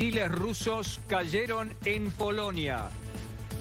Misiles rusos cayeron en Polonia.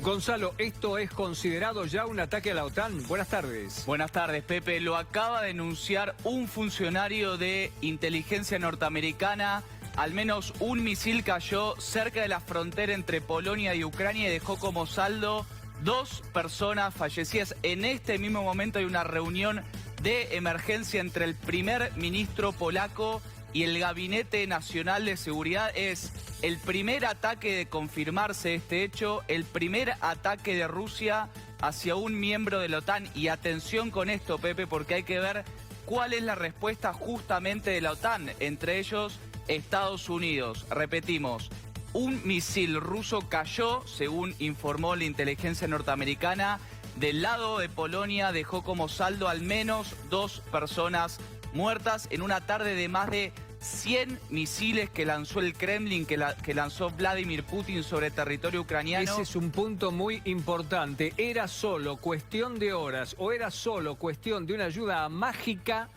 Gonzalo, ¿esto es considerado ya un ataque a la OTAN? Buenas tardes. Buenas tardes, Pepe. Lo acaba de denunciar un funcionario de inteligencia norteamericana. Al menos un misil cayó cerca de la frontera entre Polonia y Ucrania y dejó como saldo 2 personas fallecidas. En este mismo momento hay una reunión de emergencia entre el primer ministro polaco y el Gabinete Nacional de Seguridad. Es el primer ataque de confirmarse este hecho, el primer ataque de Rusia hacia un miembro de la OTAN. Y atención con esto, Pepe, porque hay que ver cuál es la respuesta justamente de la OTAN, entre ellos Estados Unidos. Repetimos, un misil ruso cayó, según informó la inteligencia norteamericana, del lado de Polonia, dejó como saldo al menos 2 personas muertas en una tarde de más de 100 misiles que lanzó el Kremlin, que lanzó Vladimir Putin sobre territorio ucraniano. Ese es un punto muy importante. ¿Era solo cuestión de horas o era solo cuestión de una ayuda mágica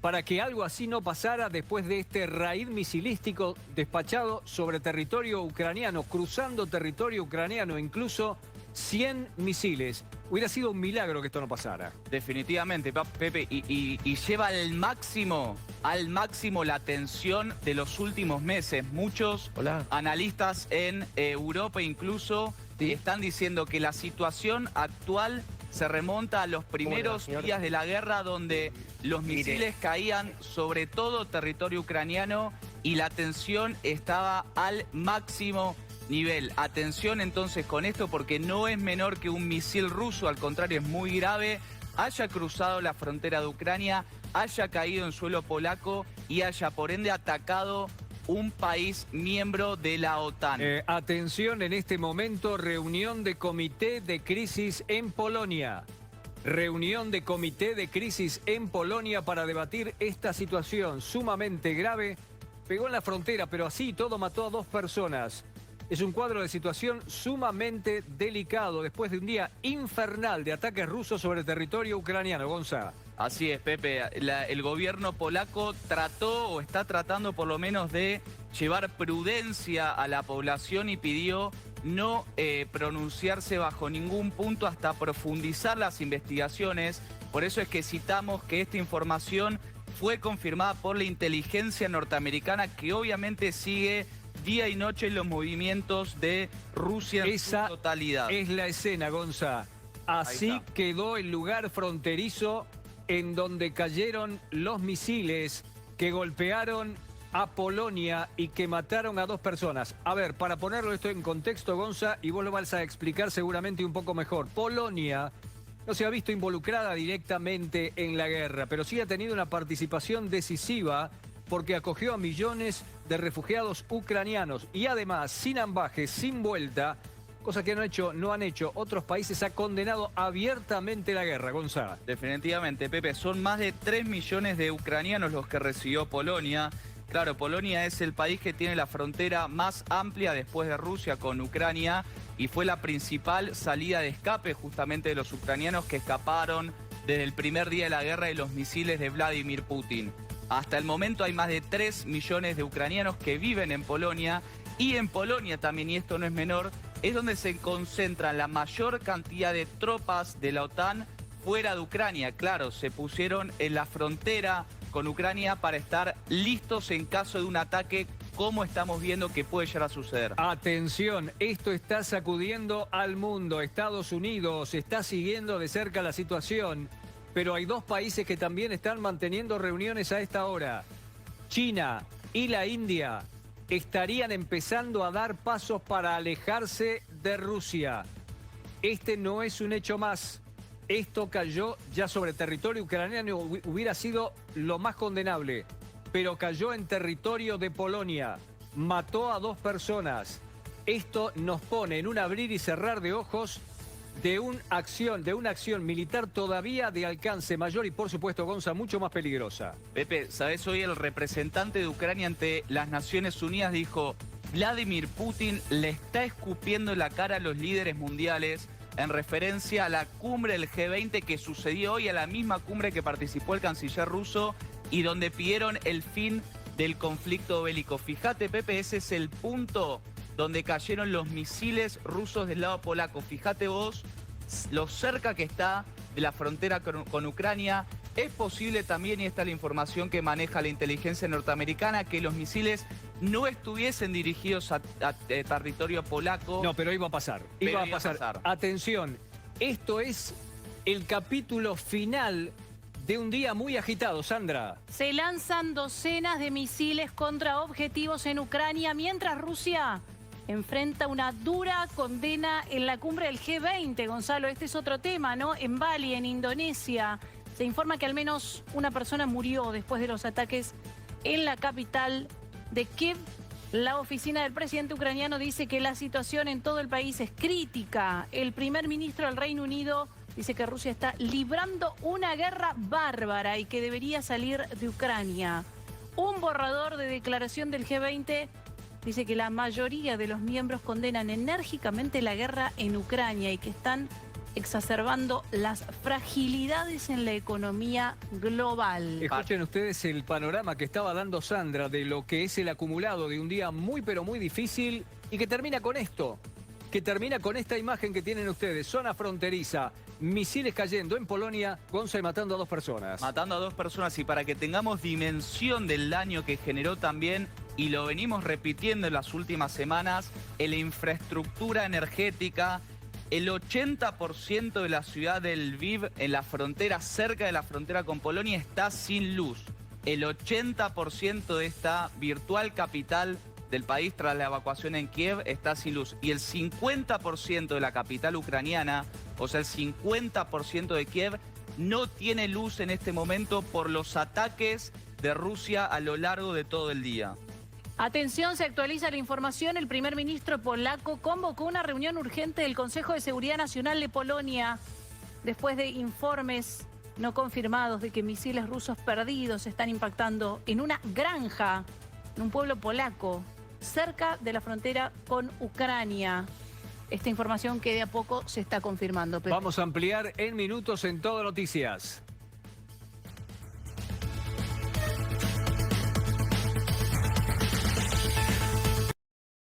para que algo así no pasara después de este raid misilístico despachado sobre territorio ucraniano, cruzando territorio ucraniano, incluso 100 misiles? Hubiera sido un milagro que esto no pasara. Definitivamente, Pepe, y lleva al máximo la tensión de los últimos meses. Muchos analistas en Europa incluso están diciendo que la situación actual se remonta a los primeros días de la guerra, donde los misiles caían sobre todo territorio ucraniano y la tensión estaba al máximo nivel. Atención entonces con esto, porque no es menor que un misil ruso, al contrario es muy grave, haya cruzado la frontera de Ucrania, haya caído en suelo polaco y haya por ende atacado un país miembro de la OTAN. Atención, en este momento, reunión de comité de crisis en Polonia. Reunión de comité de crisis en Polonia para debatir esta situación sumamente grave. Pegó en la frontera, pero así todo mató a 2 personas. Es un cuadro de situación sumamente delicado después de un día infernal de ataques rusos sobre territorio ucraniano. Gonzalo. Así es, Pepe. El gobierno polaco trató o está tratando por lo menos de llevar prudencia a la población y pidió no pronunciarse bajo ningún punto hasta profundizar las investigaciones. Por eso es que citamos que esta información fue confirmada por la inteligencia norteamericana, que obviamente sigue día y noche los movimientos de Rusia en su totalidad. Es la escena, Gonza. Así quedó el lugar fronterizo en donde cayeron los misiles que golpearon a Polonia y que mataron a 2 personas. A ver, para ponerlo esto en contexto, Gonza, y vos lo vas a explicar seguramente un poco mejor. Polonia no se ha visto involucrada directamente en la guerra, pero sí ha tenido una participación decisiva porque acogió a millones de refugiados ucranianos y además, sin ambajes, sin vuelta, cosa que no han hecho otros países, ha condenado abiertamente la guerra. Gonzalo. Definitivamente, Pepe, son más de 3 millones de ucranianos los que recibió Polonia. Claro, Polonia es el país que tiene la frontera más amplia después de Rusia con Ucrania y fue la principal salida de escape justamente de los ucranianos que escaparon desde el primer día de la guerra de los misiles de Vladimir Putin. Hasta el momento hay más de 3 millones de ucranianos que viven en Polonia, y en Polonia también, y esto no es menor, es donde se concentra la mayor cantidad de tropas de la OTAN fuera de Ucrania. Claro, se pusieron en la frontera con Ucrania para estar listos en caso de un ataque, como estamos viendo que puede llegar a suceder. Atención, esto está sacudiendo al mundo. Estados Unidos está siguiendo de cerca la situación. Pero hay 2 países que también están manteniendo reuniones a esta hora. China y la India estarían empezando a dar pasos para alejarse de Rusia. Este no es un hecho más. Esto cayó ya sobre territorio ucraniano, hubiera sido lo más condenable. Pero cayó en territorio de Polonia. Mató a 2 personas. Esto nos pone en un abrir y cerrar de ojos de una acción militar todavía de alcance mayor y, por supuesto, Gonza, mucho más peligrosa. Pepe, ¿sabés? Hoy el representante de Ucrania ante las Naciones Unidas dijo: Vladimir Putin le está escupiendo en la cara a los líderes mundiales, en referencia a la cumbre del G20 que sucedió hoy, a la misma cumbre que participó el canciller ruso y donde pidieron el fin del conflicto bélico. Fíjate, Pepe, ese es el punto donde cayeron los misiles rusos del lado polaco. Fíjate vos lo cerca que está de la frontera con Ucrania. Es posible también, y esta es la información que maneja la inteligencia norteamericana, que los misiles no estuviesen dirigidos a territorio polaco. No, pero iba a pasar. Iba a pasar. Atención, esto es el capítulo final de un día muy agitado, Sandra. Se lanzan docenas de misiles contra objetivos en Ucrania, mientras Rusia enfrenta una dura condena en la cumbre del G20, Gonzalo. Este es otro tema, ¿no? En Bali, en Indonesia, se informa que al menos una persona murió después de los ataques en la capital de Kiev. La oficina del presidente ucraniano dice que la situación en todo el país es crítica. El primer ministro del Reino Unido dice que Rusia está librando una guerra bárbara y que debería salir de Ucrania. Un borrador de declaración del G20 dice que la mayoría de los miembros condenan enérgicamente la guerra en Ucrania y que están exacerbando las fragilidades en la economía global. Escuchen ustedes el panorama que estaba dando Sandra de lo que es el acumulado de un día muy pero muy difícil y que termina con esto, que termina con esta imagen que tienen ustedes, zona fronteriza, misiles cayendo en Polonia, Gonza, y matando a 2 personas. Matando a 2 personas, y para que tengamos dimensión del daño que generó también, y lo venimos repitiendo en las últimas semanas, en la infraestructura energética. El 80% de la ciudad de Lviv, en la frontera, cerca de la frontera con Polonia, está sin luz. El 80% de esta virtual capital del país, tras la evacuación en Kiev, está sin luz. Y el 50% de la capital ucraniana, o sea, el 50% de Kiev, no tiene luz en este momento por los ataques de Rusia a lo largo de todo el día. Atención, se actualiza la información. El primer ministro polaco convocó una reunión urgente del Consejo de Seguridad Nacional de Polonia después de informes no confirmados de que misiles rusos perdidos están impactando en una granja, en un pueblo polaco, cerca de la frontera con Ucrania. Esta información que de a poco se está confirmando, Pepe. Vamos a ampliar en minutos en Todo Noticias.